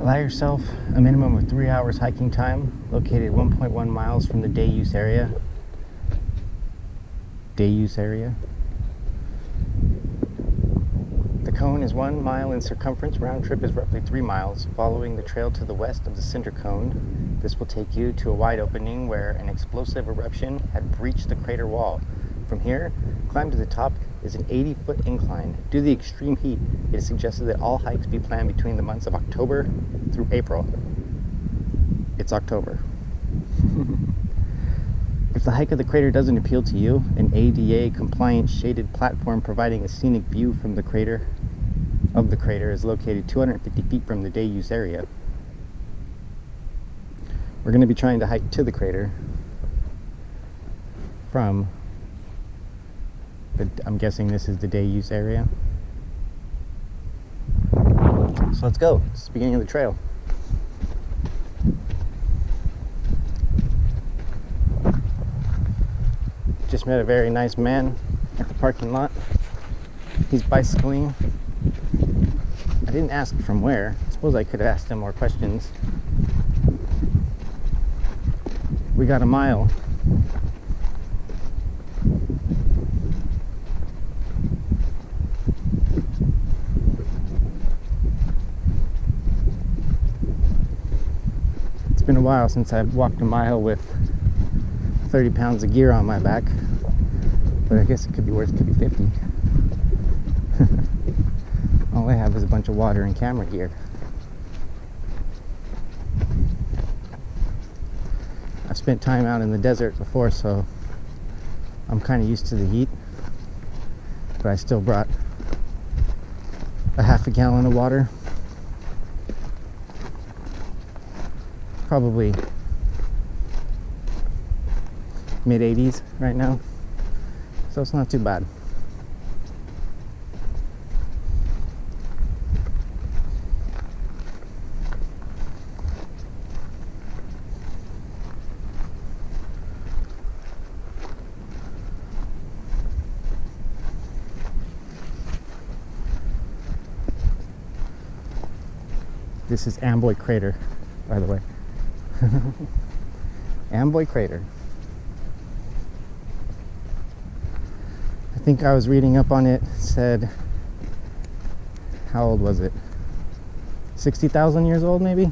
Allow yourself a minimum of 3 hours hiking time, located 1.1 miles from the day use area. Day use area. The cone is 1 mile in circumference. Round trip is roughly 3 miles. Following the trail to the west of the cinder cone, this will take you to a wide opening where an explosive eruption had breached the crater wall. From here, climb to the top is an 80-foot incline. Due to the extreme heat, it is suggested that all hikes be planned between the months of October through April. It's October. If the hike of the crater doesn't appeal to you, an ADA-compliant shaded platform providing a scenic view from the crater is located 250 feet from the day use area. We're going to be trying to hike to the crater from, I'm guessing this is the day use area. So let's go. It's the beginning of the trail. Just met a very nice man at the parking lot. He's bicycling. I didn't ask from where. I suppose I could have asked him more questions. We got a mile. It's been a while since I've walked a mile with 30 pounds of gear on my back, but I guess it could be worse, it could be 50. All I have is a bunch of water and camera gear. I've spent time out in the desert before, so I'm kind of used to the heat, but I still brought a half a gallon of water. Probably mid-80s right now, so it's not too bad. This is Amboy Crater, by the way. Amboy Crater. I think I was reading up on it, said, how old was it? 60,000 years old, maybe?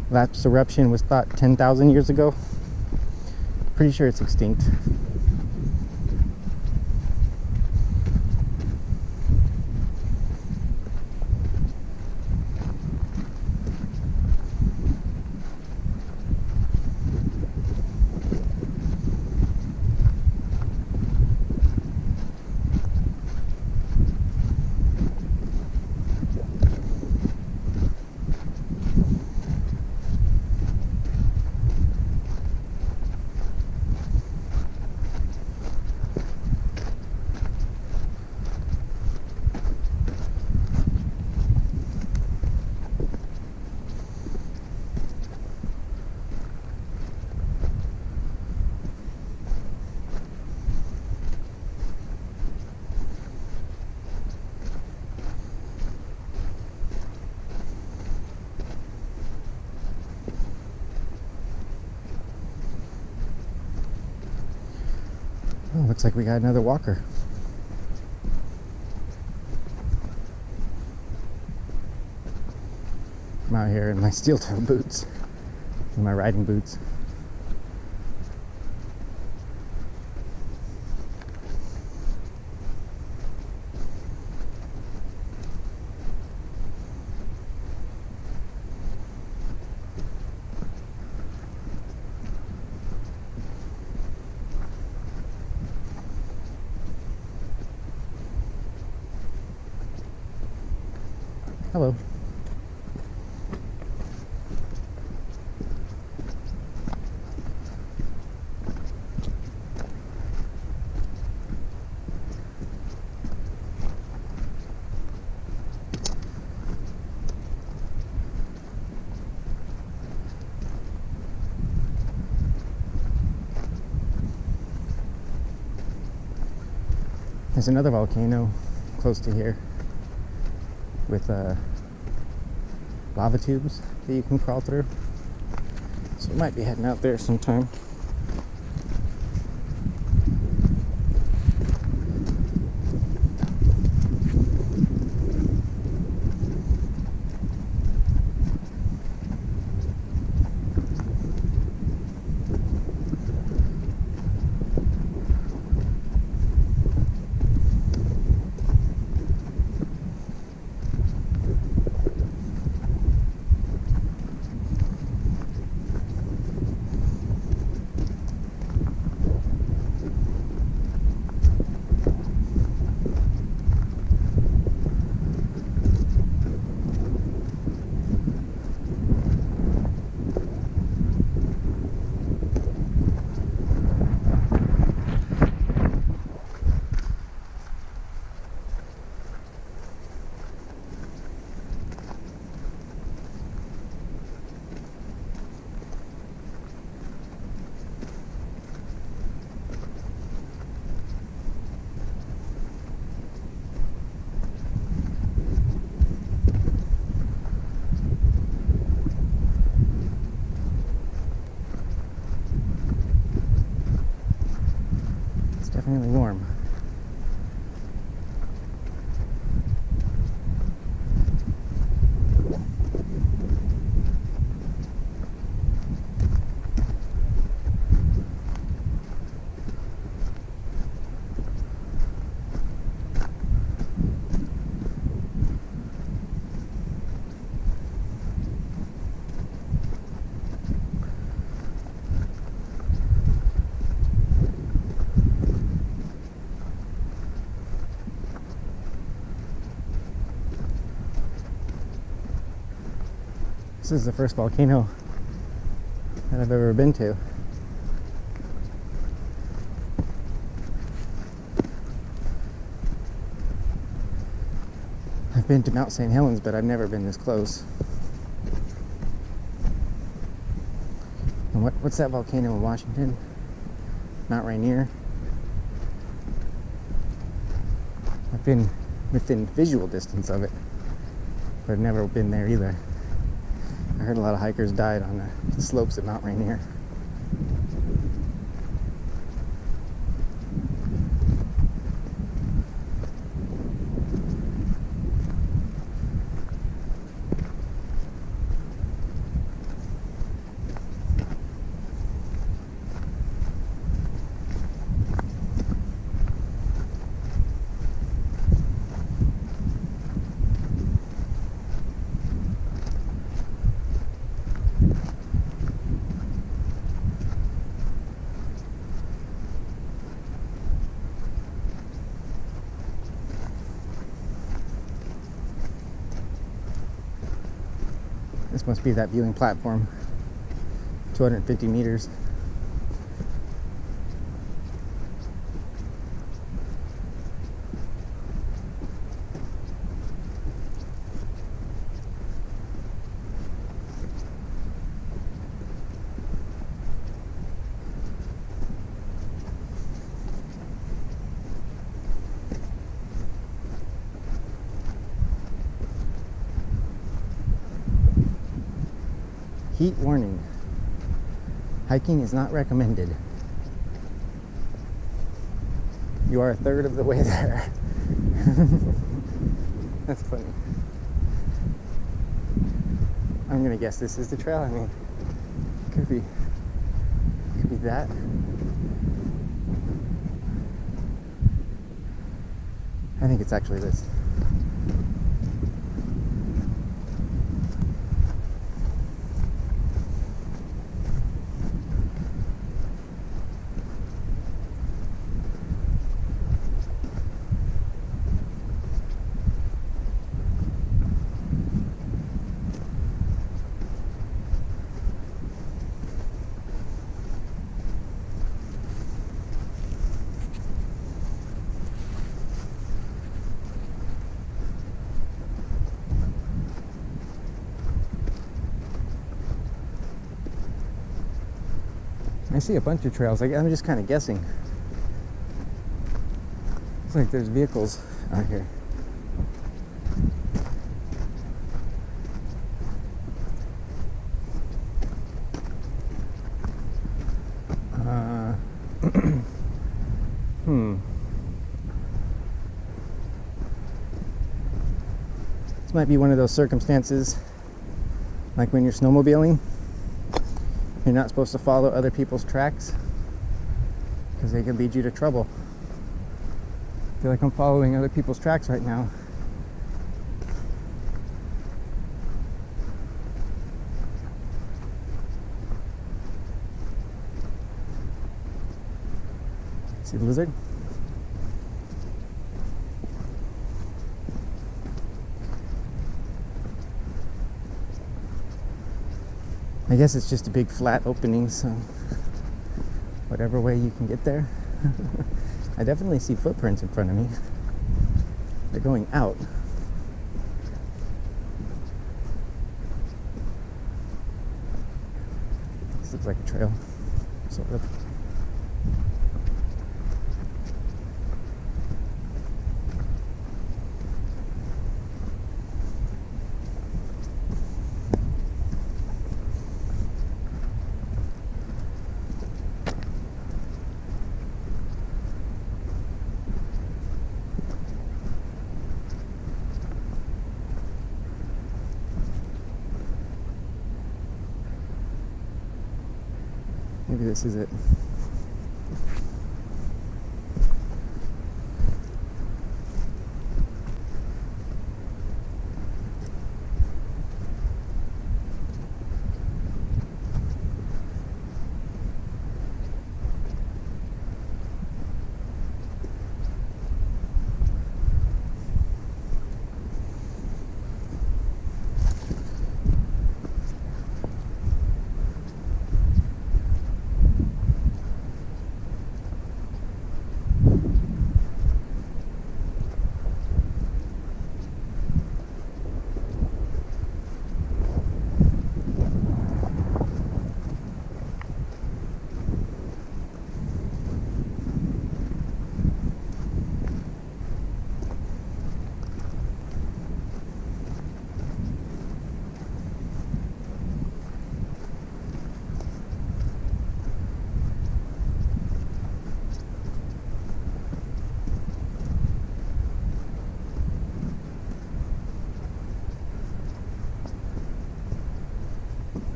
Last eruption was thought 10,000 years ago. Pretty sure it's extinct. Oh, looks like we got another walker. I'm out here in my steel-toe boots, in my riding boots. Hello. There's another volcano close to here. with lava tubes that you can crawl through. So we might be heading out there sometime. Definitely warm. This is the first volcano that I've ever been to. I've been to Mount St. Helens, but I've never been this close. And what's that volcano in Washington? Mount Rainier. I've been within visual distance of it, but I've never been there either. I heard a lot of hikers died on the slopes at Mount Rainier. This must be that viewing platform, 250 meters. Heat warning. Hiking is not recommended. You are a third of the way there. That's funny. I'm gonna guess this is the trail. I mean, could be that. I think it's actually this. I see a bunch of trails. I'm just kind of guessing. Looks like there's vehicles out here. This might be one of those circumstances, like when you're snowmobiling, you're not supposed to follow other people's tracks because they can lead you to trouble. I feel like I'm following other people's tracks right now. See the lizard? I guess it's just a big flat opening, so whatever way you can get there. I definitely see footprints in front of me. They're going out. This looks like a trail, sort of. Maybe this is it.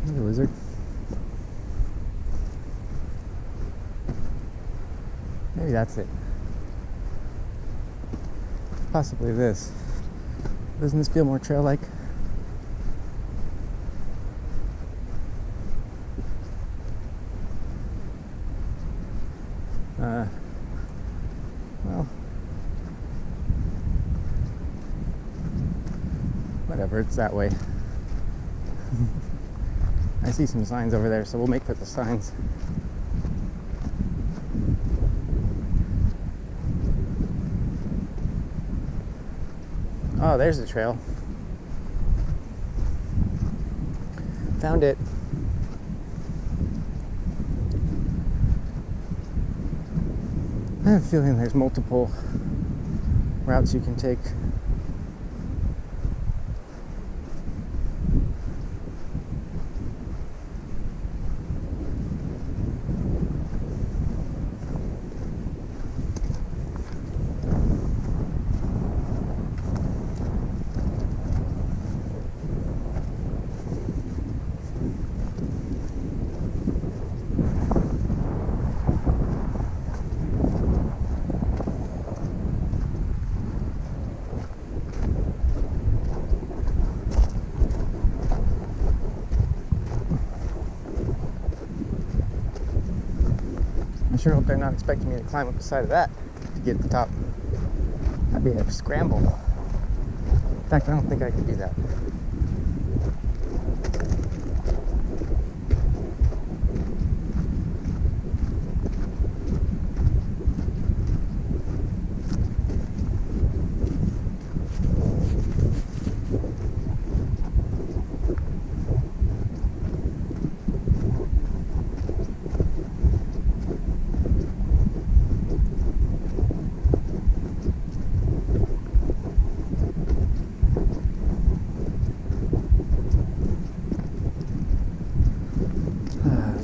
There's a lizard. Maybe that's it. Possibly this. Doesn't this feel more trail-like? Well, whatever, it's that way. I see some signs over there, so we'll make for the signs. Oh, there's the trail. Found it. I have a feeling there's multiple routes you can take. I sure hope they're not expecting me to climb up the side of that to get to the top. That'd be a scramble. In fact, I don't think I could do that.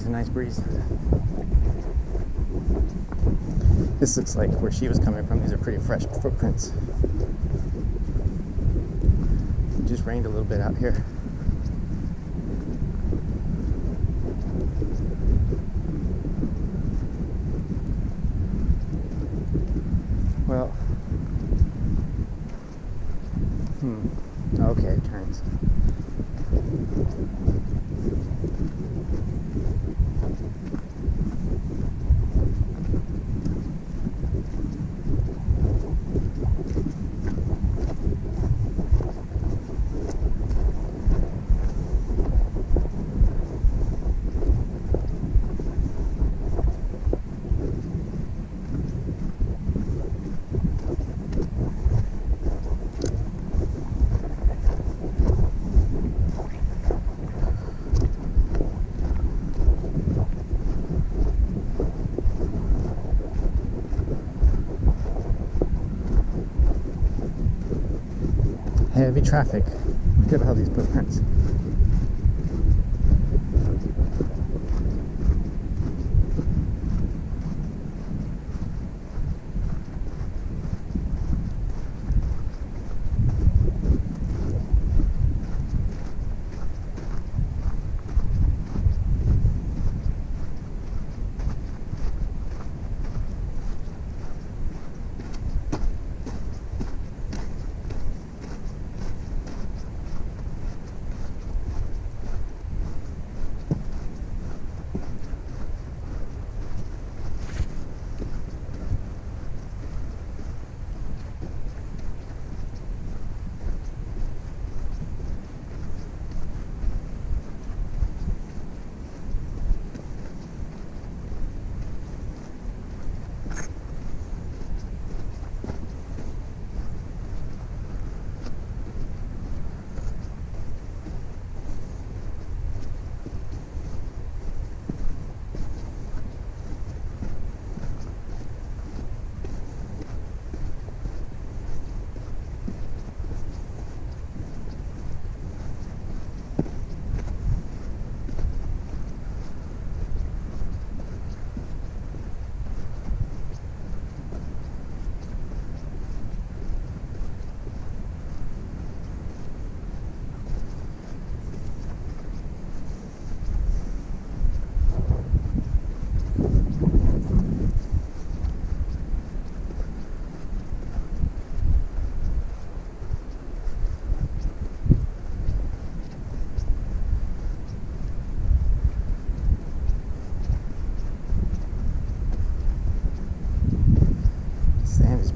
Nice breeze. This looks like where she was coming from. These are pretty fresh footprints. It just rained a little bit out here. Well, okay, it turns. Heavy traffic. Look at all these footprints.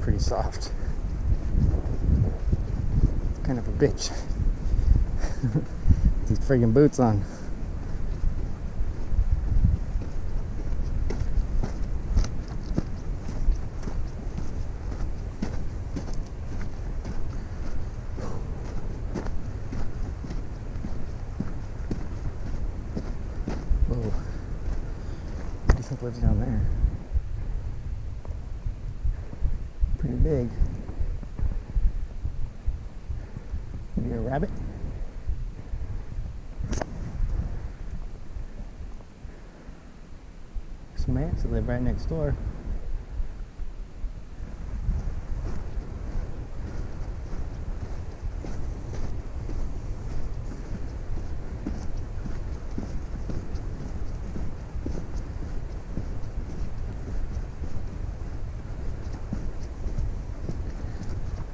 Pretty soft. It's kind of a bitch. These friggin' boots on. Whoa. What do you think lives down there? Pretty big. Maybe a rabbit? Some ants that live right next door.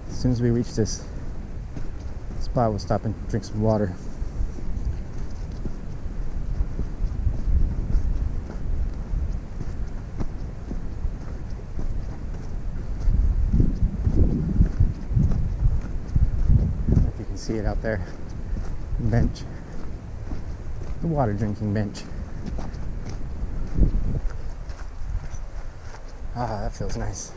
As soon as we reach this spot, we'll stop and drink some water. I don't know if you can see it out there. Bench. The water drinking bench. Ah, that feels nice.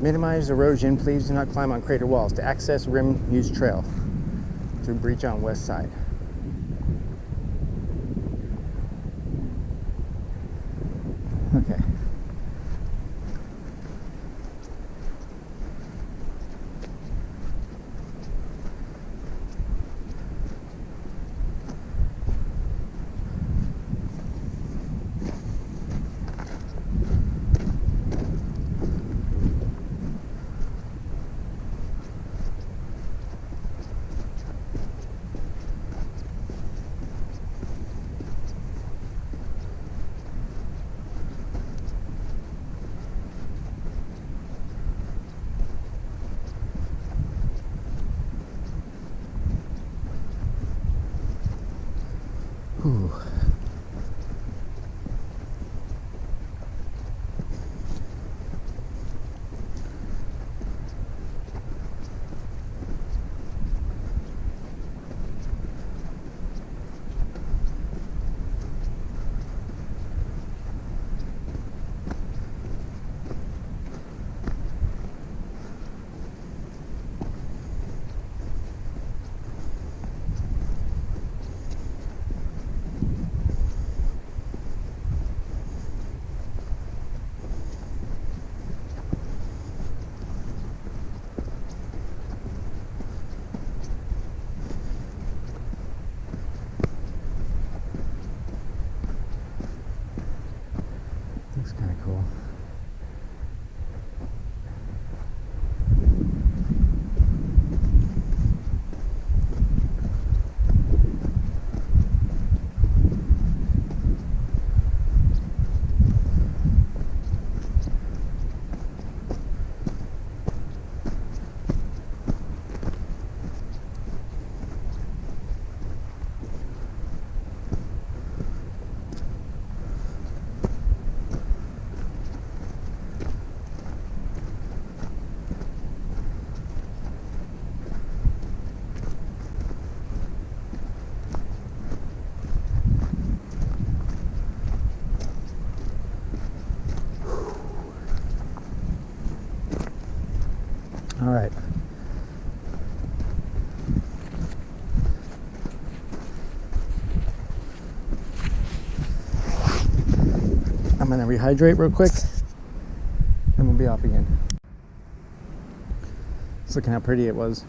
minimize erosion, please do not climb on crater walls. To access rim, use trail through breach on west side. Okay. Whew. Looks kind of cool. All right. I'm gonna rehydrate real quick and we'll be off again. Just looking how pretty it was.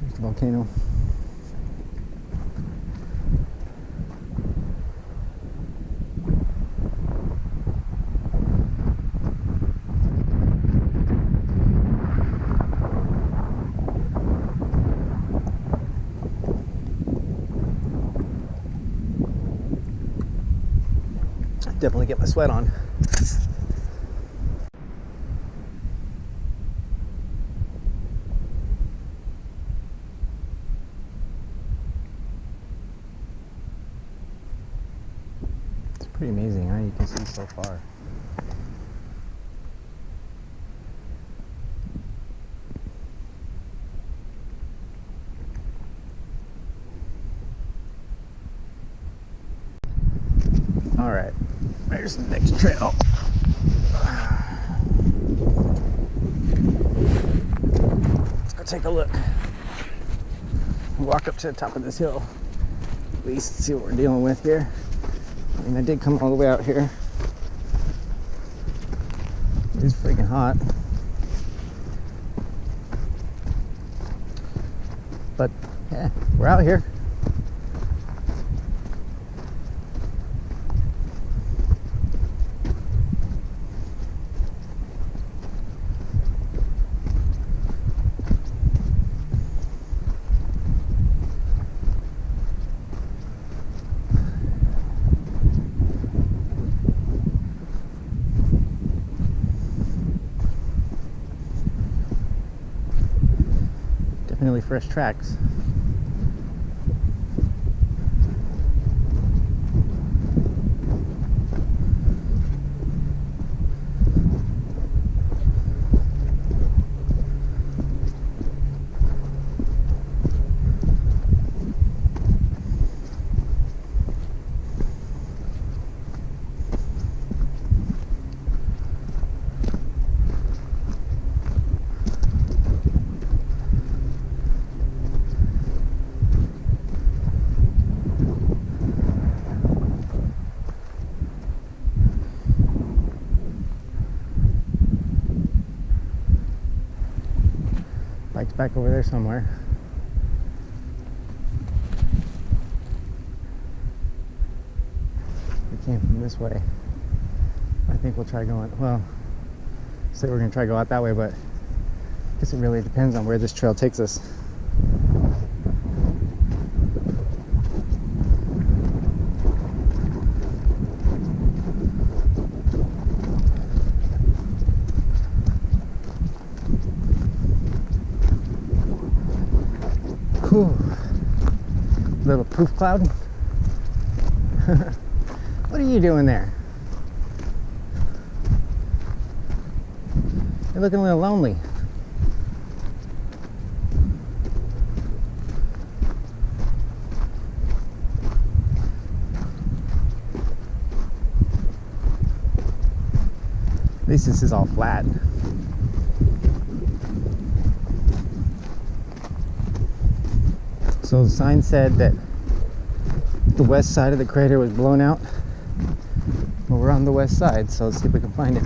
There's the volcano. Definitely get my sweat on. It's pretty amazing how you can see so far. All right. There's the next trail. Let's go take a look. Walk up to the top of this hill. At least see what we're dealing with here. I mean, I did come all the way out here. It's freaking hot. But yeah, we're out here. Definitely fresh tracks. back over there somewhere. We came from this way. I think we'll try going, well, say we're going to try to go out that way, but I guess it really depends on where this trail takes us. Whew. Little poof cloud. What are you doing there? You're looking a little lonely. At least this is all flat. So the sign said that the west side of the crater was blown out. Well, we're on the west side, so let's see if we can find it.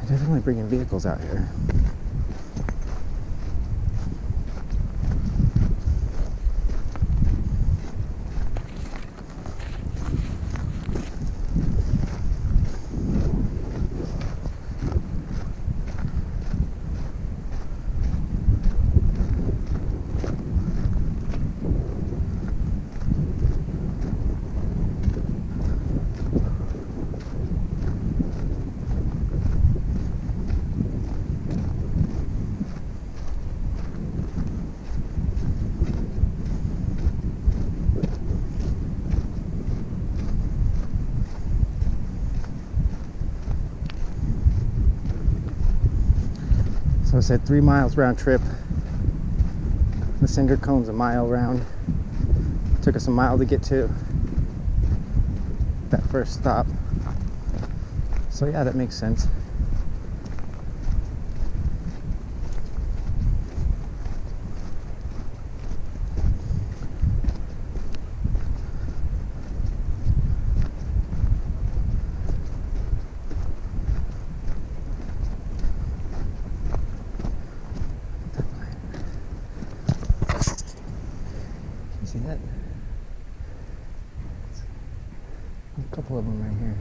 Definitely bringing vehicles out here. So I said 3 miles round trip. The cinder cone's a mile round. Took us a mile to get to that first stop. So yeah, that makes sense. See that? A couple of them right here.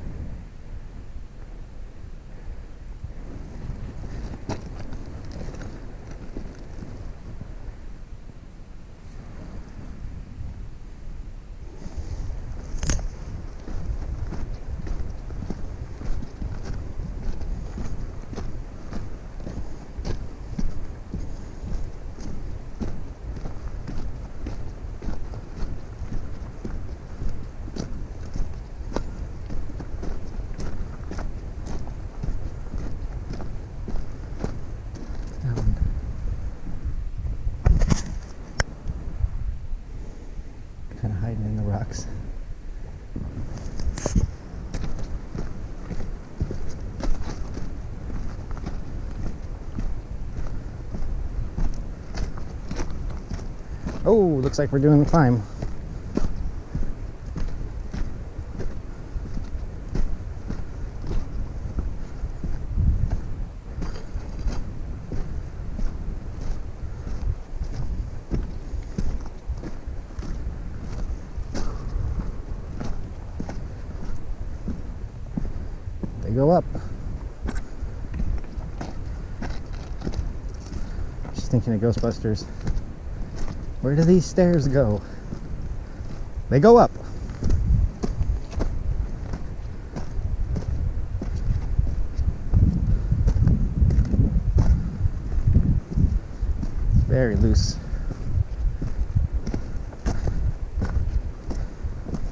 Kind of hiding in the rocks. Oh, looks like we're doing the climb. They go up. Just thinking of Ghostbusters. Where do these stairs go? They go up. Very loose.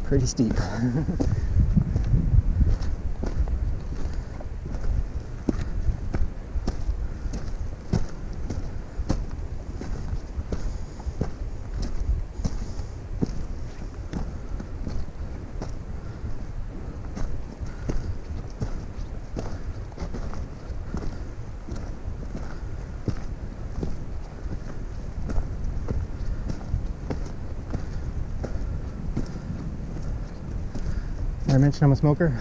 Pretty steep. Did I mention I'm a smoker?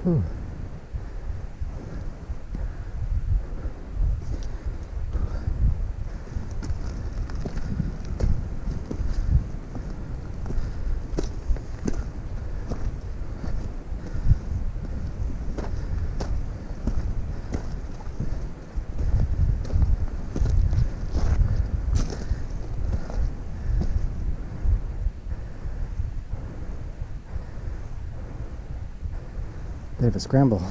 Whew. Bit of a scramble.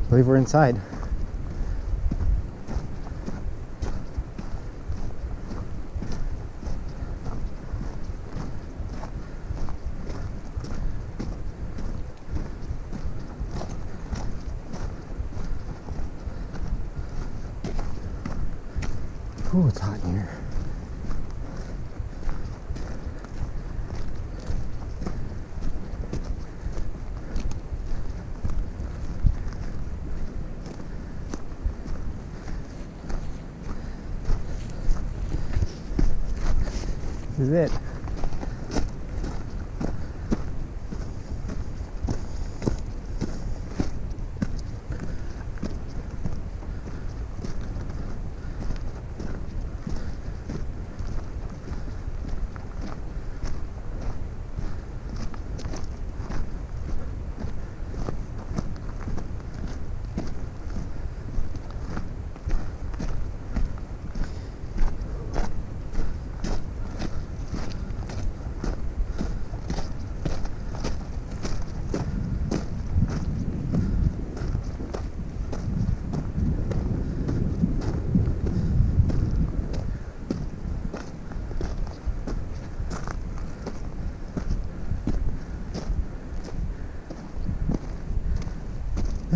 I believe we're inside. Ooh, it's hot in here. This is it.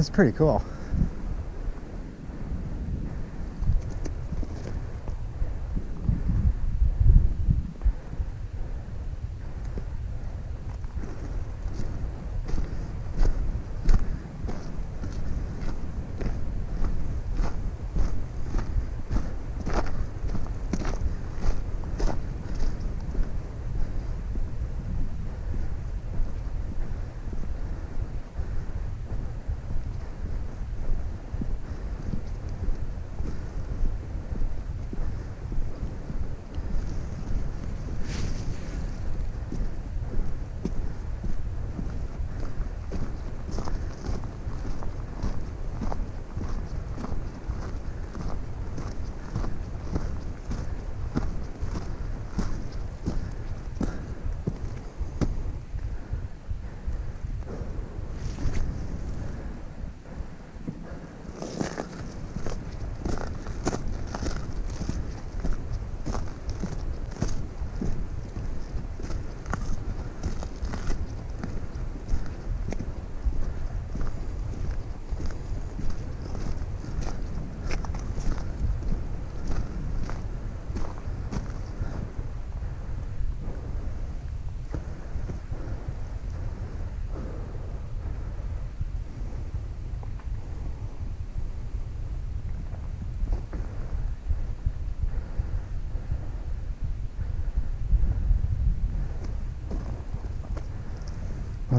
This is pretty cool.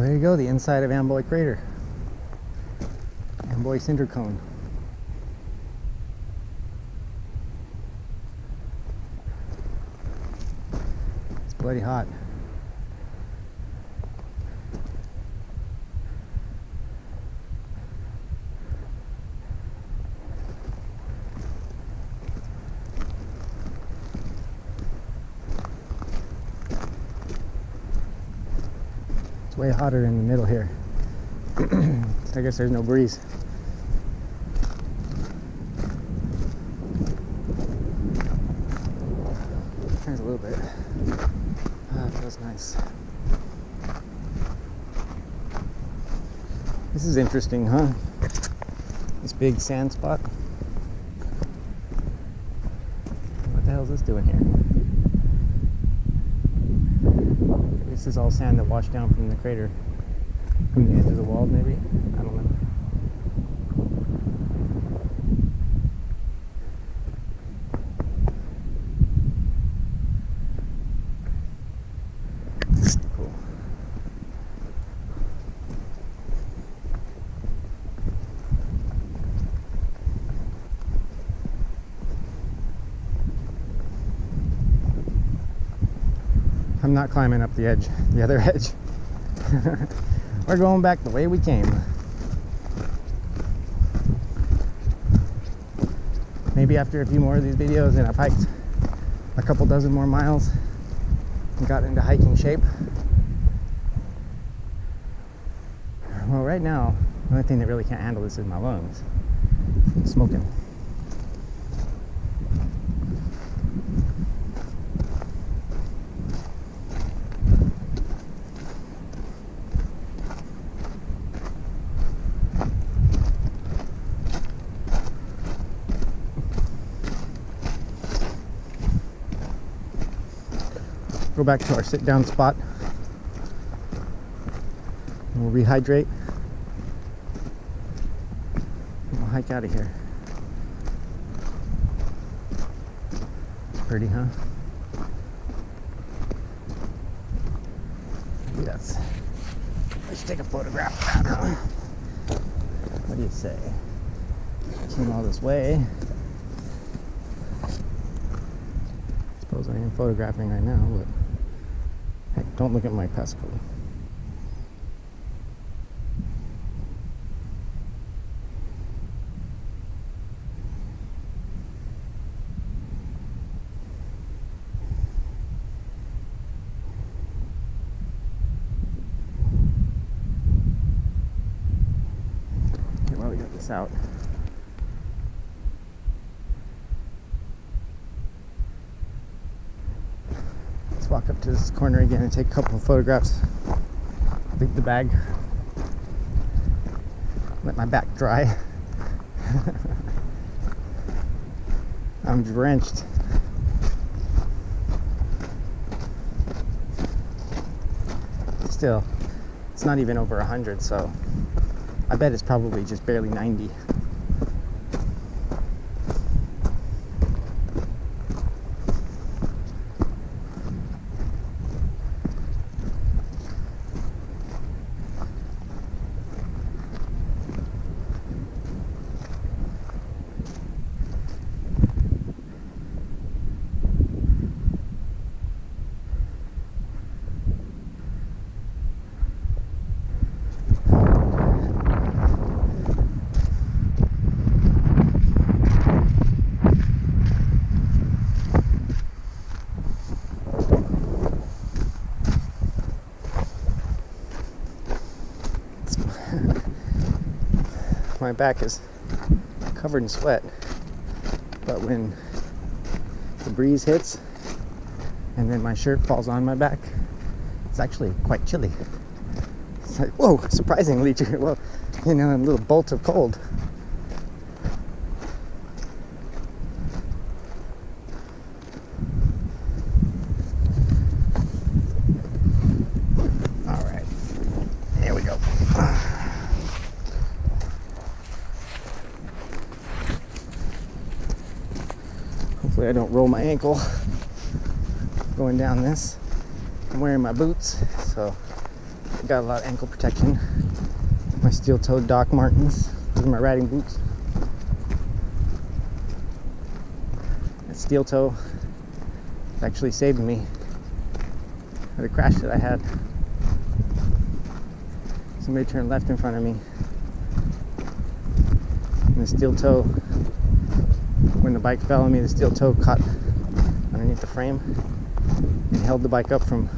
Well, there you go, the inside of Amboy Crater. Amboy cinder cone. It's bloody hot. It's way hotter in the middle here. I guess there's no breeze. There's a little bit. Ah, it feels nice. This is interesting, huh? This big sand spot. What the hell is this doing here? This is all sand that washed down from the crater, from the edge of the wall, maybe? I don't know. Cool. I'm not climbing up the edge, the other edge. We're going back the way we came. Maybe after a few more of these videos and I've hiked a couple dozen more miles and got into hiking shape. Well, right now, the only thing that really can't handle this is my lungs. I'm smoking. Go back to our sit down spot. We'll rehydrate. We'll hike out of here. It's pretty, huh? Maybe that's. Let's take a photograph of that, huh? What do you say? Came all this way. Suppose I am photographing right now, but. Hey, don't look at my passcode. Okay, while we got this out. Walk up to this corner again and take a couple of photographs. Leave the bag. Let my back dry. I'm drenched. Still, it's not even over 100, so I bet it's probably just barely 90. My back is covered in sweat, but when the breeze hits and then my shirt falls on my back, it's actually quite chilly. It's like, whoa, surprisingly, well, you know, a little bolt of cold. All right, here we go. Hopefully I don't roll my ankle going down this. I'm wearing my boots, so I got a lot of ankle protection. My steel-toed Doc Martens. These are my riding boots. That steel toe actually saved me for the crash that I had. Somebody turned left in front of me. And the steel toe, when the bike fell on me, the steel toe caught underneath the frame and held the bike up from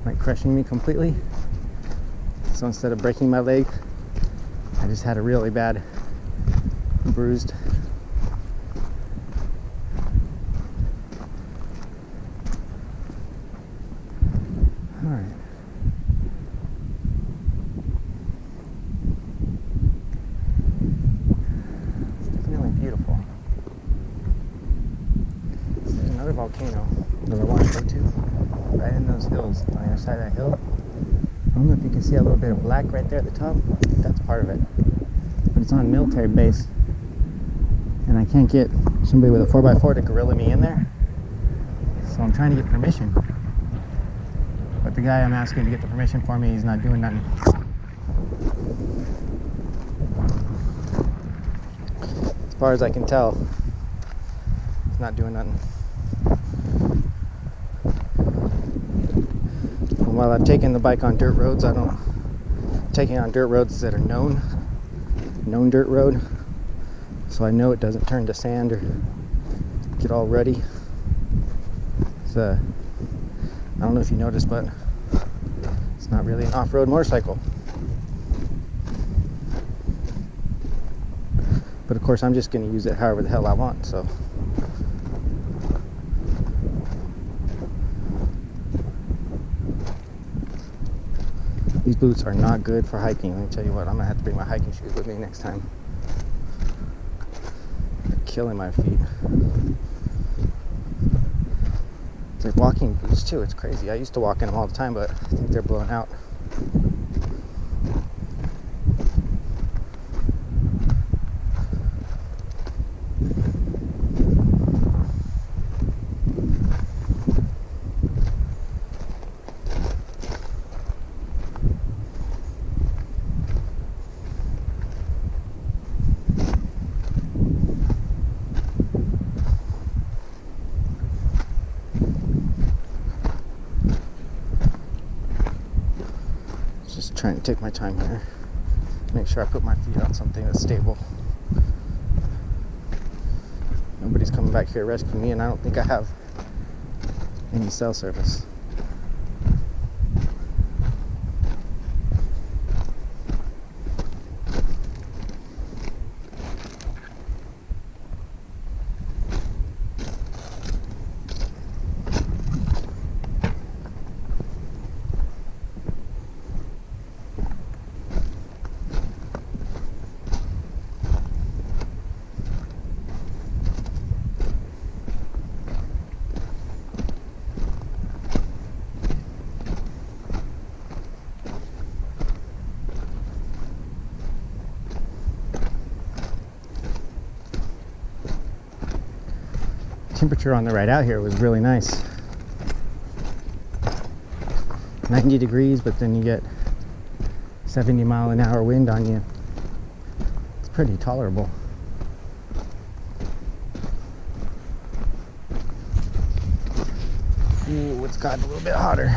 like crushing me completely. So instead of breaking my leg, I just had a really bad bruised. All right. It's definitely beautiful. There's another volcano that I want to go to, right in those hills on the other side of that hill. I don't know if you can see a little bit of black right there at the top. That's part of it. But it's on a military base. And I can't get somebody with a 4x4 to gorilla me in there. So I'm trying to get permission. But the guy I'm asking to get the permission for me, he's not doing nothing. As far as I can tell, he's not doing nothing. And while I've taken the bike on dirt roads, I'm taking it on dirt roads that are known dirt road. So I know it doesn't turn to sand or get all ruddy. So I don't know if you noticed, but it's not really an off-road motorcycle. But of course I'm just going to use it however the hell I want, so. These boots are not good for hiking. Let me tell you what, I'm going to have to bring my hiking shoes with me next time. They're killing my feet. They're walking boots too, it's crazy. I used to walk in them all the time, but I think they're blown out. Just trying to take my time here. Make sure I put my feet on something that's stable. Nobody's coming back here to rescue me, and I don't think I have any cell service. Temperature on the ride out here was really nice. 90 degrees, but then you get 70-mile-an-hour wind on you. It's pretty tolerable. Ooh, it's gotten a little bit hotter.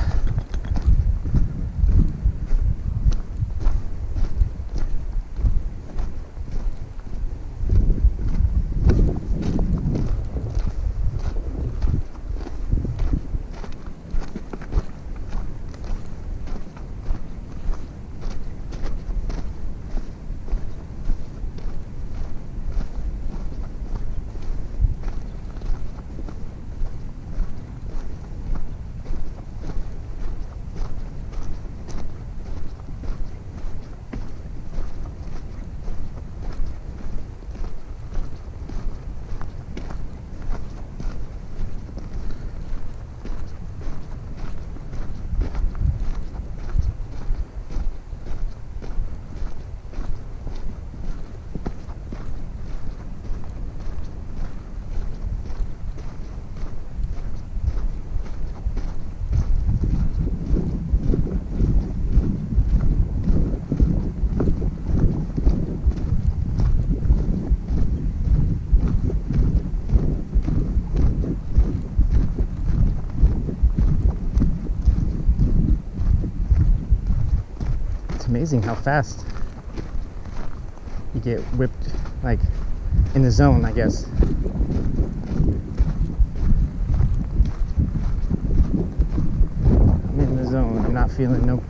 amazing how fast you get whipped, like in the zone, I guess. I'm in the zone. I'm not feeling no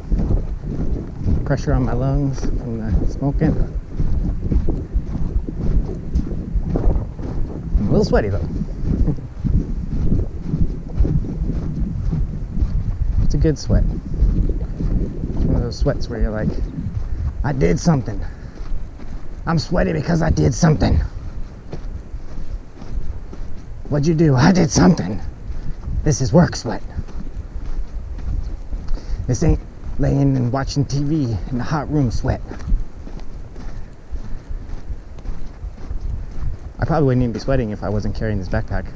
pressure on my lungs from the smoking. I'm a little sweaty though. It's a good sweat. It's one of those sweats where you're like, I did something. I'm sweaty because I did something. What'd you do? I did something. This is work sweat. This ain't laying and watching TV in the hot room sweat. I probably wouldn't even be sweating if I wasn't carrying this backpack.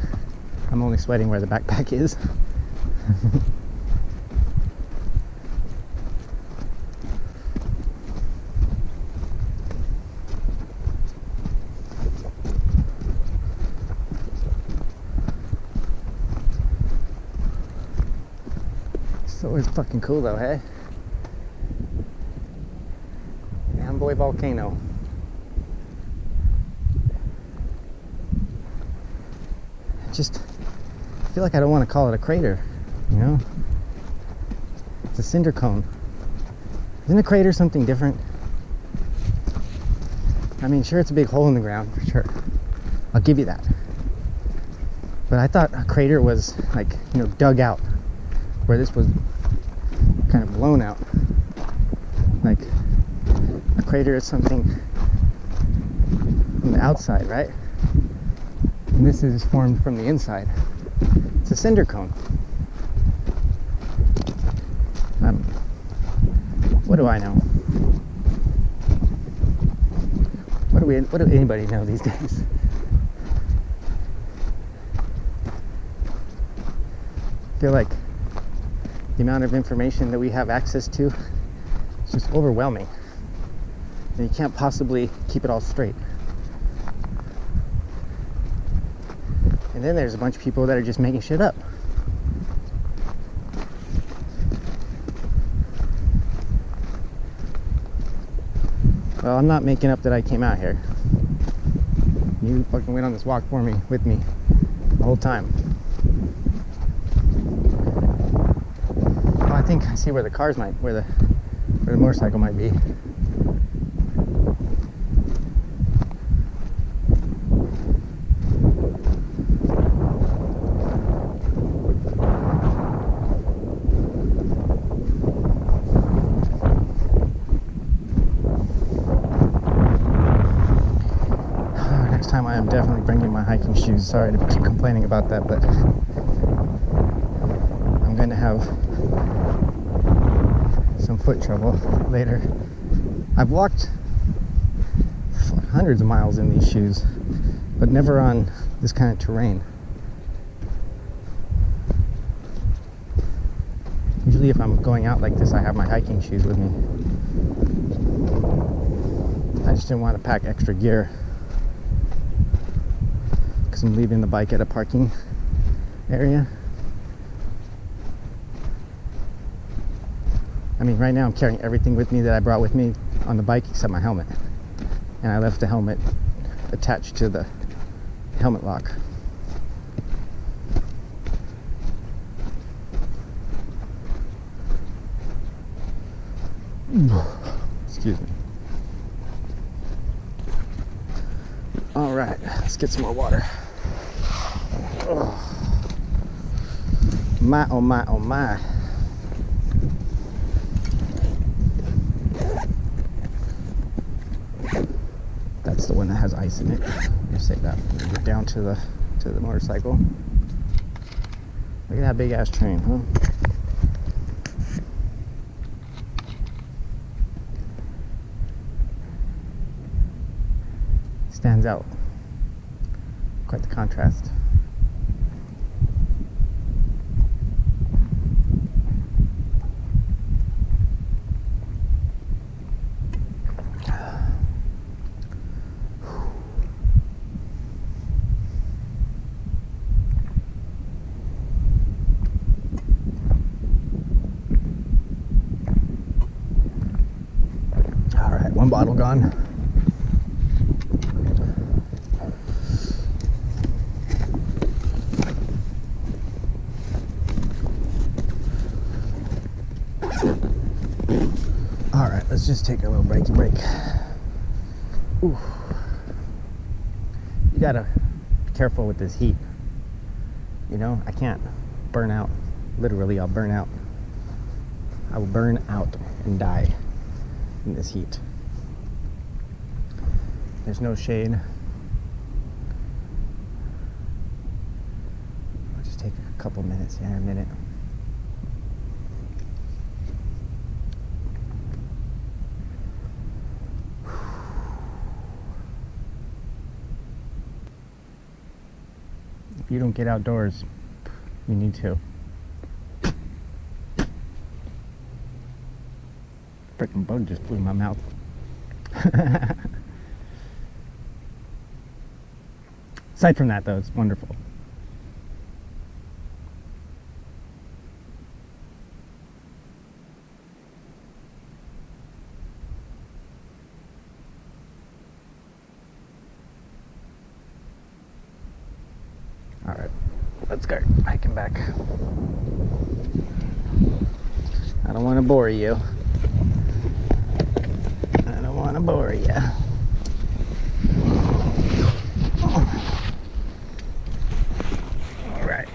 I'm only sweating where the backpack is. So it's fucking cool though, hey? The Amboy volcano. I feel like I don't want to call it a crater, you know? It's a cinder cone. Isn't a crater something different? I mean, sure, it's a big hole in the ground, for sure. I'll give you that. But I thought a crater was like, you know, dug out, where this was kind of blown out. Like, a crater is something from the outside, right? And this is formed from the inside. It's a cinder cone. What do I know? What do anybody know these days? I feel like the amount of information that we have access to is just overwhelming. And you can't possibly keep it all straight. And then there's a bunch of people that are just making shit up. Well, I'm not making up that I came out here. You fucking went on this walk with me, the whole time. Oh, I think I see where the cars might, where the motorcycle might be. I am definitely bringing my hiking shoes. Sorry to keep complaining about that, but I'm going to have some foot trouble later. I've walked hundreds of miles in these shoes, but never on this kind of terrain. Usually if I'm going out like this, I have my hiking shoes with me. I just didn't want to pack extra gear, because I'm leaving the bike at a parking area. I mean, right now I'm carrying everything with me that I brought with me on the bike except my helmet. And I left the helmet attached to the helmet lock. Excuse me. All right, let's get some more water. Oh. My, oh my, oh my. That's the one that has ice in it. I'll say that. We'll get down to the motorcycle. Look at that big ass train, huh? Stands out. Quite the contrast. one bottle gone. All right, let's just take a little break. Ooh. You gotta be careful with this heat. You know, I can't burn out. Literally, I'll burn out. I will burn out and die in this heat. There's no shade. I'll just take a couple minutes, a minute. If you don't get outdoors, you need to. Freaking bug just flew in my mouth. Aside from that, though, it's wonderful. All right, let's go hiking back. I don't want to bore you. I don't want to bore you. All right.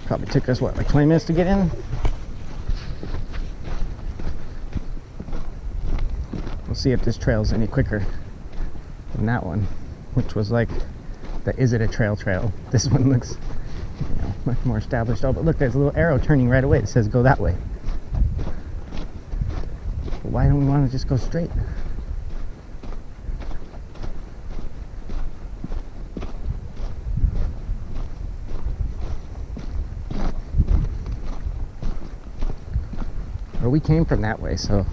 Probably took us, what, like 20 minutes to get in? We'll see if this trail's any quicker than that one, which was like the is it a trail? This one looks, you know, much more established. Oh, but look, there's a little arrow turning right away that says go that way. But why don't we want to just go straight? Or we came from that way, so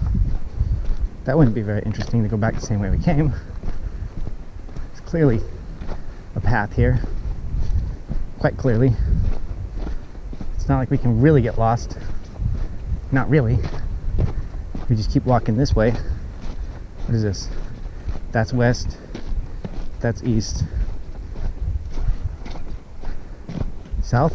that wouldn't be very interesting to go back the same way we came. It's clearly a path here, quite clearly. It's not like we can really get lost. Not really. We just keep walking this way. What is this? That's west. That's east. South?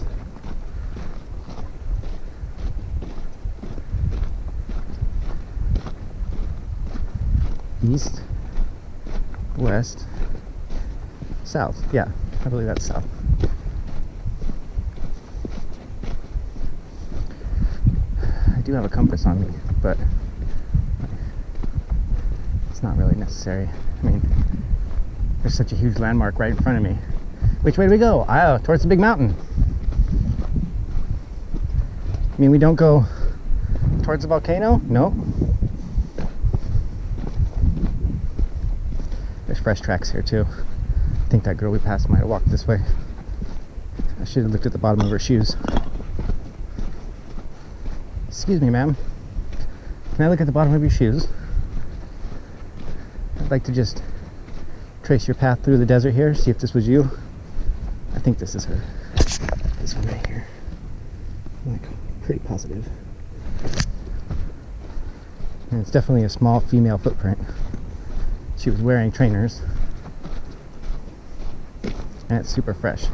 East, west, south. Yeah, I believe that's south. I do have a compass on me, but it's not really necessary. I mean, there's such a huge landmark right in front of me. Which way do we go? Oh, towards the big mountain. I mean, we don't go towards the volcano? Nope. There's fresh tracks here too. I think that girl we passed might have walked this way. I should have looked at the bottom of her shoes. Excuse me, ma'am. Can I look at the bottom of your shoes? I'd like to just trace your path through the desert here, see if this was you. I think this is her. This one right here. I'm like pretty positive. And it's definitely a small female footprint. She was wearing trainers, and it's super fresh.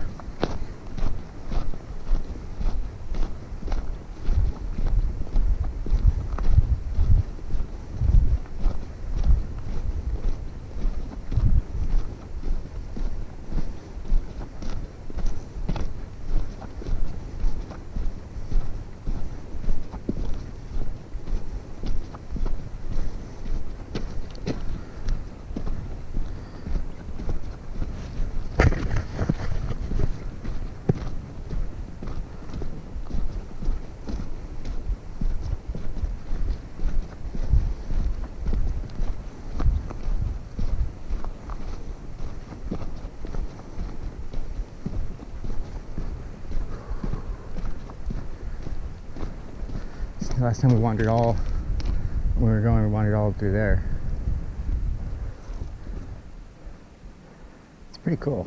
Last time we wandered all, when we were going, we wandered all through there. It's pretty cool.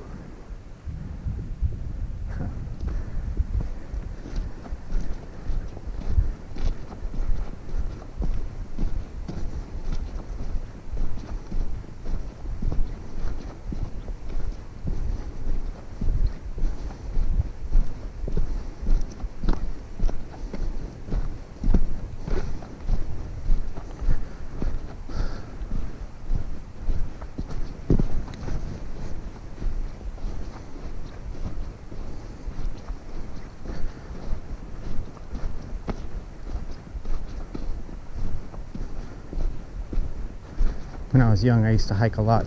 When I was young, I used to hike a lot,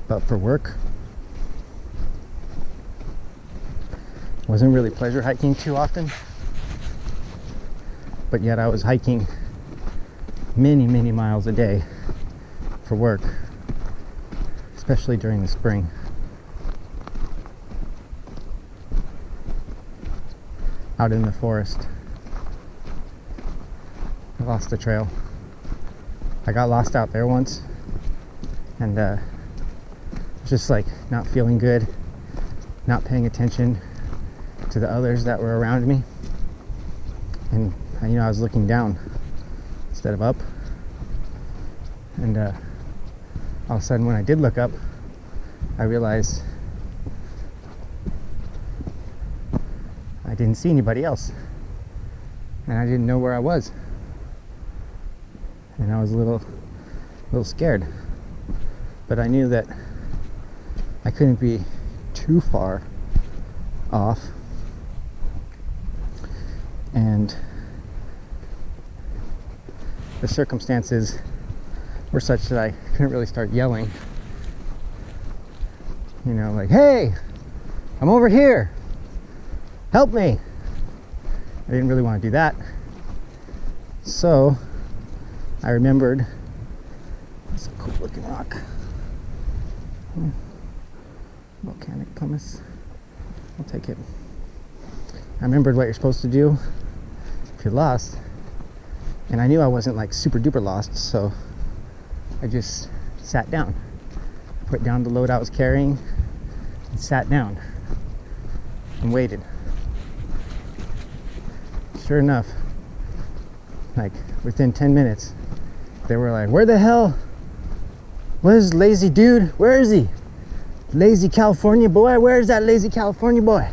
but for work, wasn't really pleasure hiking too often, but yet I was hiking many miles a day for work, especially during the spring. Out in the forest. I lost the trail. I got lost out there once, and just like not feeling good, not paying attention to the others that were around me, and I was looking down instead of up, and all of a sudden when I did look up, I realized I didn't see anybody else, and I didn't know where I was, and I was a little scared, but I knew that I couldn't be too far off, and the circumstances were such that I couldn't really start yelling, like, hey, I'm over here, help me. I didn't really want to do that. So I remembered, it's a cool looking rock, volcanic pumice, I'll take it. I remembered what you're supposed to do if you're lost, and I knew I wasn't like super duper lost, so I just sat down, put down the load I was carrying, and sat down and waited. Sure enough, like within 10 minutes, they were like, where the hell? Where's lazy dude? Where is he? Lazy California boy? Where's that lazy California boy?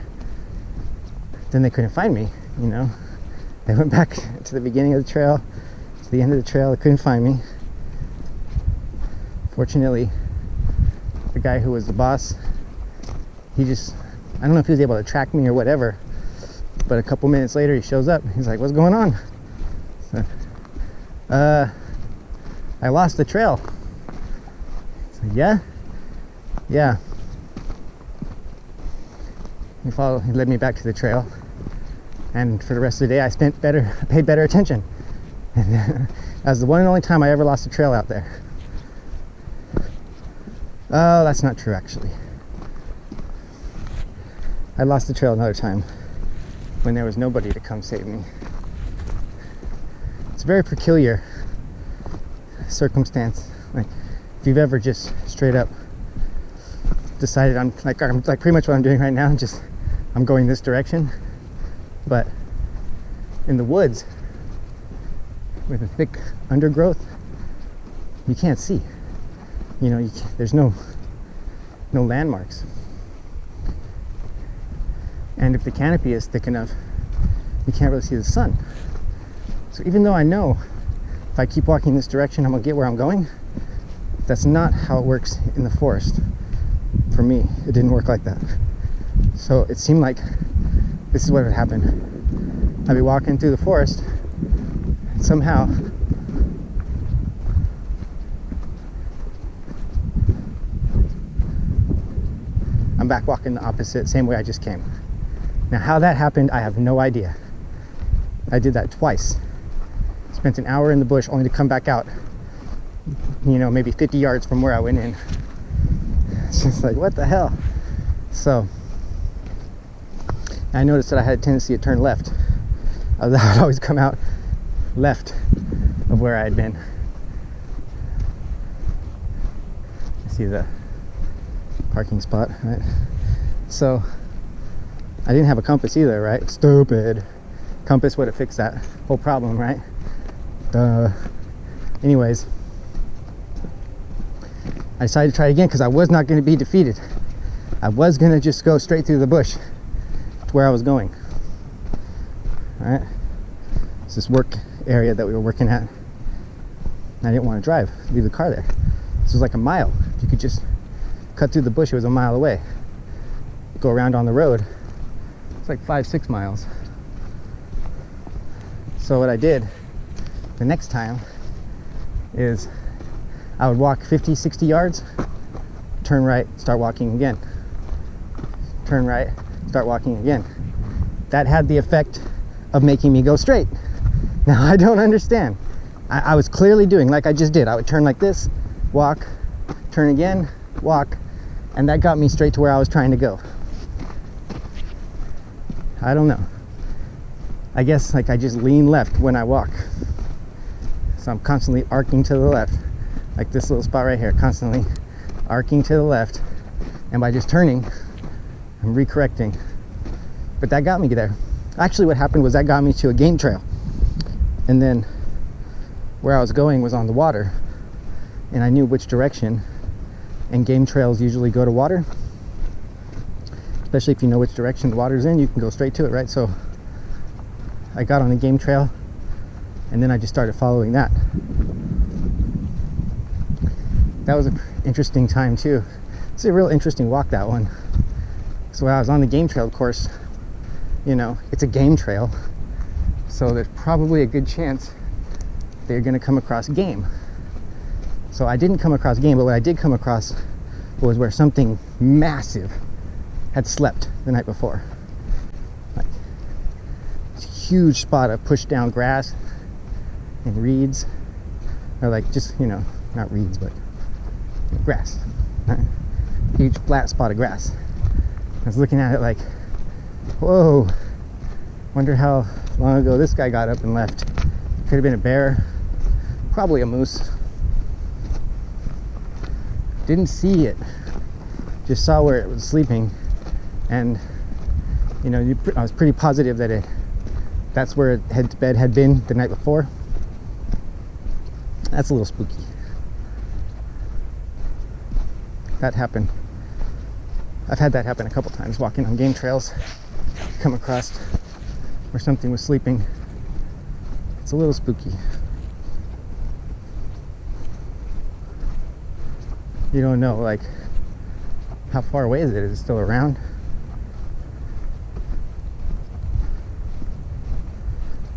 Then they couldn't find me, They went back to the beginning of the trail, to the end of the trail. They couldn't find me. Fortunately, the guy who was the boss, I don't know if he was able to track me or whatever, but a couple minutes later he shows up. He's like, what's going on? So, I lost the trail. So, yeah. He led me back to the trail, and for the rest of the day I paid better attention, and that was the one and only time I ever lost a trail out there. Oh, that's not true, actually. I lost the trail another time when there was nobody to come save me. It's a very peculiar circumstance. Like, if you've ever just straight up decided I'm like pretty much what I'm doing right now, I'm going this direction, but in the woods with a thick undergrowth, you can't see. There's no landmarks, and if the canopy is thick enough, you can't really see the sun. So even though I know if I keep walking this direction I'm gonna get where I'm going, that's not how it works in the forest. For me, it didn't work like that. So it seemed like this is what would happen. I'd be walking through the forest, and somehow I'm back walking the opposite, same way I just came. Now how that happened, I have no idea. I did that twice. Spent an hour in the bush only to come back out, maybe 50 yards from where I went in. It's just like, what the hell? So I noticed that I had a tendency to turn left. I would always come out left of where I had been. I see the parking spot, right? So I didn't have a compass either, right? Stupid. Compass would have fixed that whole problem, right? Anyways, I decided to try again because I was not going to be defeated. I was going to just go straight through the bush to where I was going. All right, it's this work area that we were working at. I didn't want to leave the car there. This was like a mile. If you could just cut through the bush, it was a mile away. Go around on the road, it's like 5-6 miles. So what I did the next time is I would walk 50, 60 yards, turn right, start walking again. Turn right, start walking again. That had the effect of making me go straight. Now I don't understand. I was clearly doing like I just did. I would turn like this, walk, turn again, walk, and that got me straight to where I was trying to go. I don't know. I guess like I just lean left when I walk. So I'm constantly arcing to the left, like this little spot right here, constantly arcing to the left, and by just turning, I'm recorrecting. But that got me there. Actually what happened was that got me to a game trail, and then where I was going was on the water, and I knew which direction, and game trails usually go to water, especially if you know which direction the water's in. You can go straight to it, right? So I got on the game trail, and then I just started following that. That was an interesting time too. It's a real interesting walk, that one. So when I was on the game trail, of course, you know, it's a game trail, so there's probably a good chance that you're going to come across game. So I didn't come across game, but what I did come across was where something massive had slept the night before. Like, it's a huge spot of pushed down grass and reeds, or like just, you know, not reeds, but grass. Right? Huge flat spot of grass. I was looking at it like, whoa, wonder how long ago this guy got up and left. Could have been a bear, probably a moose. Didn't see it, just saw where it was sleeping, and you know, I was pretty positive that that's where its bed had been the night before. That's a little spooky. That happened. I've had that happen a couple times, walking on game trails, come across where something was sleeping. It's a little spooky. You don't know, like, how far away is it? Is it still around?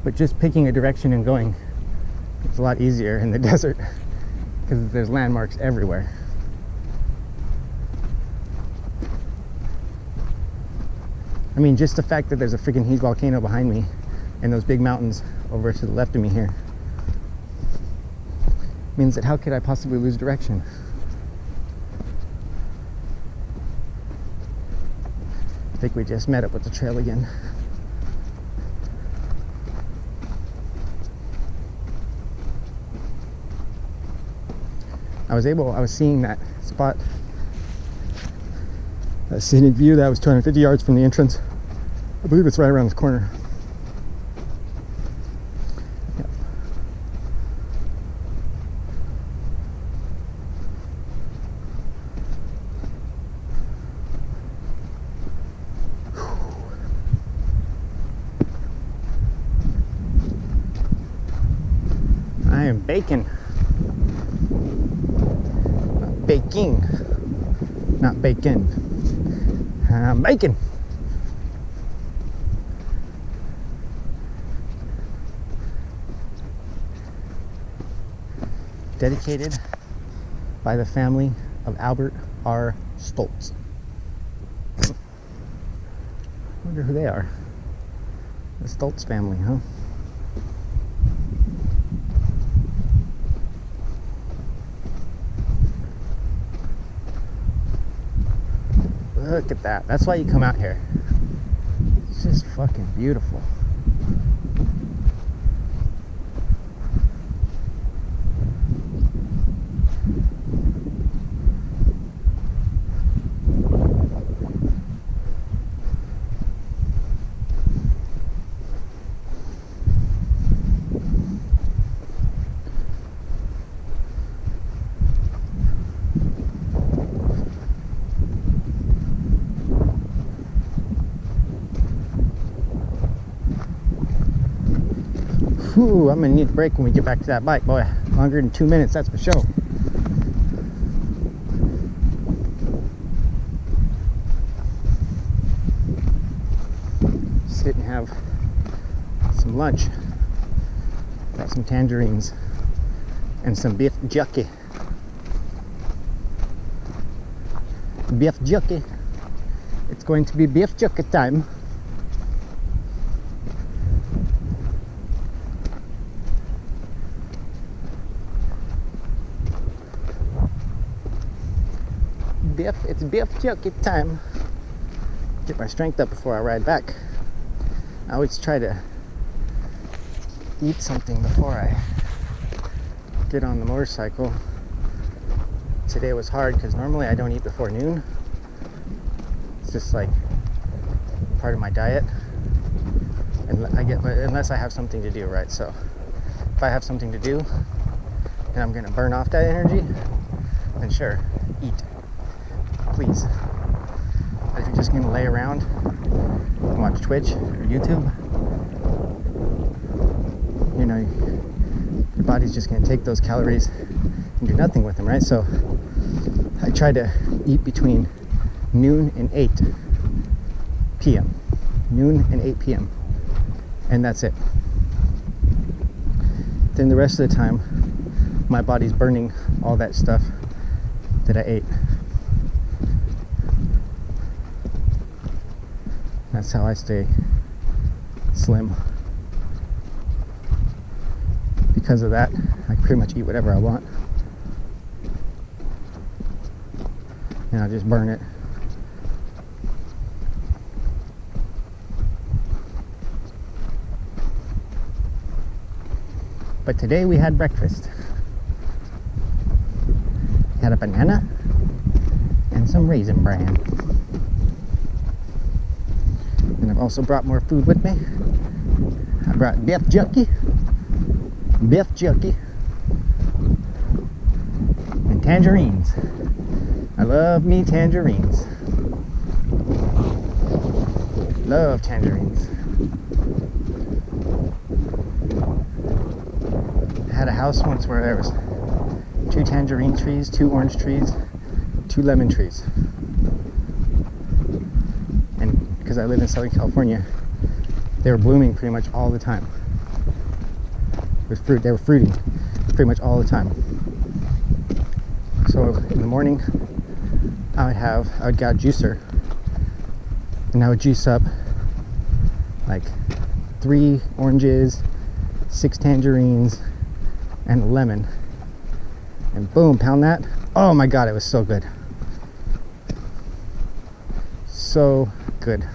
But just picking a direction and going is a lot easier in the desert because there's landmarks everywhere. I mean, just the fact that there's a freaking huge volcano behind me and those big mountains over to the left of me here means that how could I possibly lose direction? I think we just met up with the trail again. I was seeing that spot, that scenic view that was 250 yards from the entrance. I believe it's right around this corner. Yep. I am baking. Not baking. Not bacon. I'm baking. Dedicated by the family of Albert R. Stoltz. I wonder who they are. The Stoltz family, huh? Look at that. That's why you come out here. It's just fucking beautiful. Whew, I'm gonna need a break when we get back to that bike, boy. Longer than 2 minutes, that's for sure. Sit and have some lunch. Got some tangerines and some beef jerky. beef jerky. It's going to be beef jerky time. It's beef jerky time. Get my strength up before I ride back. I always try to eat something before I get on the motorcycle. Today was hard because normally I don't eat before noon. It's just like part of my diet, and unless I have something to do, right? So if I have something to do and I'm gonna burn off that energy, then sure, eat, please. But if you're just gonna lay around and watch Twitch or YouTube, you know, your body's just gonna take those calories and do nothing with them, right? So I try to eat between noon and 8 p.m. Noon and 8 p.m. and that's it. Then the rest of the time, my body's burning all that stuff that I ate. That's how I stay slim. Because of that, I pretty much eat whatever I want. And I'll just burn it. But today we had breakfast. Had a banana and some raisin bran. And I've also brought more food with me. I brought beef jerky, and tangerines. I love me tangerines. Love tangerines. I had a house once where there was 2 tangerine trees, 2 orange trees, 2 lemon trees. And because I live in Southern California, they were blooming pretty much all the time. With fruit, they were fruiting pretty much all the time. So in the morning, I would get a juicer, and I would juice up like 3 oranges, 6 tangerines, and a lemon, and boom, pound that. Oh my god, it was so good. So good.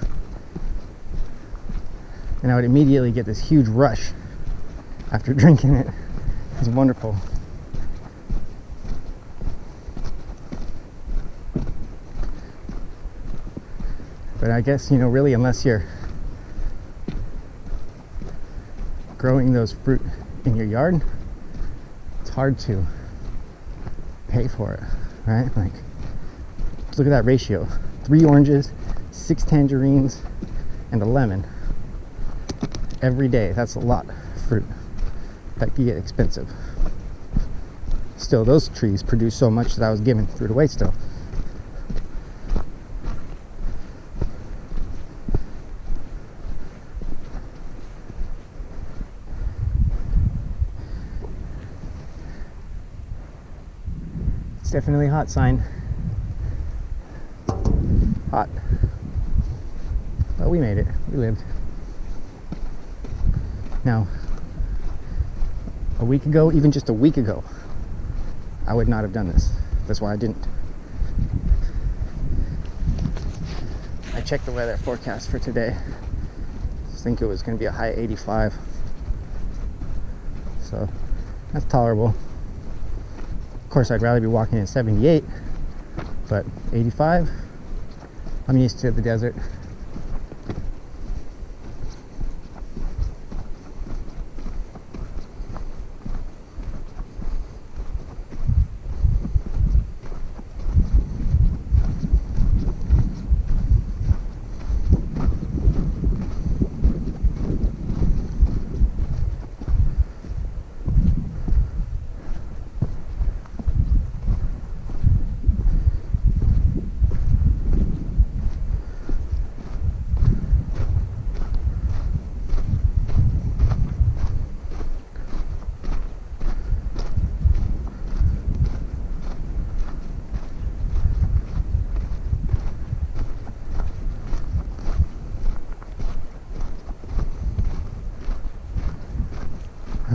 And I would immediately get this huge rush after drinking it. It was wonderful. But I guess, you know, really, unless you're growing those fruit in your yard, it's hard to pay for it, right? Like, just look at that ratio. 3 oranges, 6 tangerines, and a lemon every day. That's a lot of fruit. That could get expensive. Still, those trees produce so much that I was giving fruit away still. It's definitely a hot sign. Hot. But we made it. We lived. Now, a week ago, even just a week ago, I would not have done this. That's why I didn't. I checked the weather forecast for today. I think it was going to be a high 85. So that's tolerable. Of course, I'd rather be walking in 78, but 85, I'm used to the desert.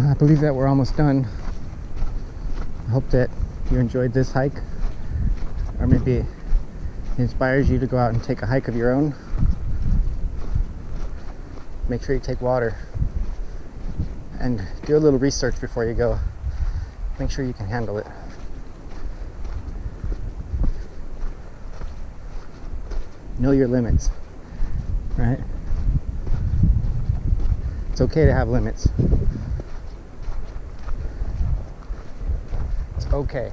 I believe that we're almost done. I hope that you enjoyed this hike, or maybe it inspires you to go out and take a hike of your own. Make sure you take water and do a little research before you go. Make sure you can handle it. Know your limits, right? It's okay to have limits. It's okay.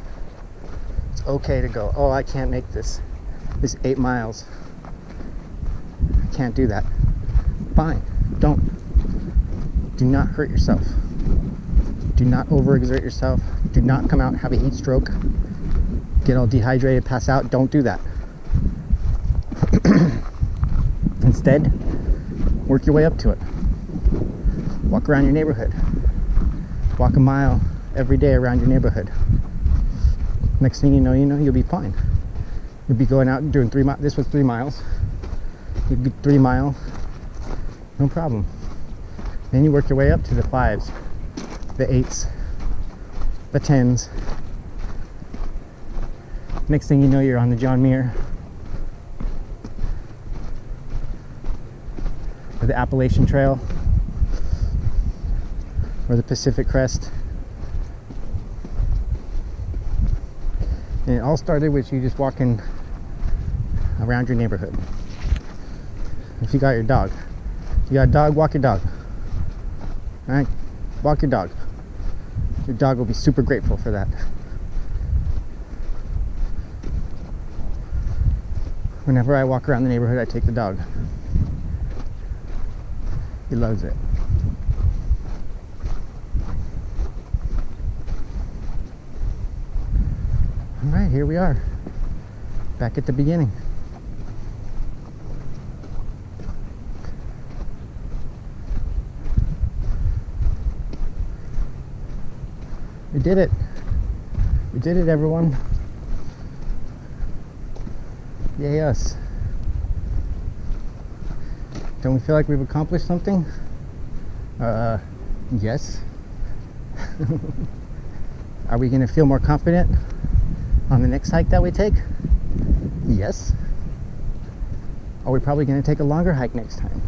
It's okay to go, oh, I can't make this 8 miles. I can't do that. Fine, don't. Do not hurt yourself. Do not overexert yourself. Do not come out and have a heat stroke. Get all dehydrated, pass out. Don't do that. Instead, work your way up to it. Walk around your neighborhood. Walk a mile every day around your neighborhood. Next thing you know, you'll be fine. You'll be going out and doing 3 miles. This was 3 miles. You'd be 3 mile, no problem. Then you work your way up to the 5s, the 8s, the 10s. Next thing you know, you're on the John Muir, or the Appalachian Trail, or the Pacific Crest. And it all started with you just walking around your neighborhood. If you got your dog, if you got a dog, walk your dog. All right, walk your dog. Your dog will be super grateful for that. Whenever I walk around the neighborhood, I take the dog. He loves it. All right, here we are, back at the beginning. We did it. We did it, everyone. Yay us. Don't we feel like we've accomplished something? Yes. Are we going to feel more confident on the next hike that we take? Yes. Are we probably going to take a longer hike next time?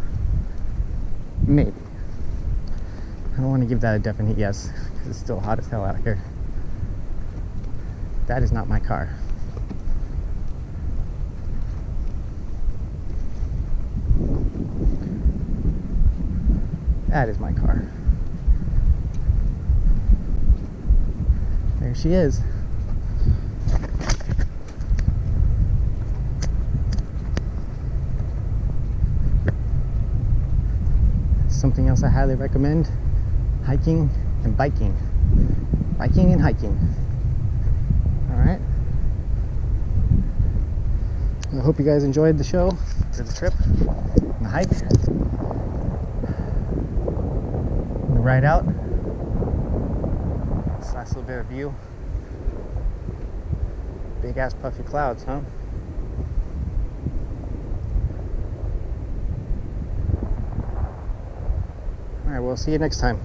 Maybe. I don't want to give that a definite yes, because it's still hot as hell out here. That is not my car. That is my car. There she is. Something else I highly recommend: hiking and biking. Biking and hiking. Alright. I hope you guys enjoyed the show, or the trip, and the hike, and the ride out. It's a nice little bit of view. Big ass puffy clouds, huh? Alright, we'll see you next time.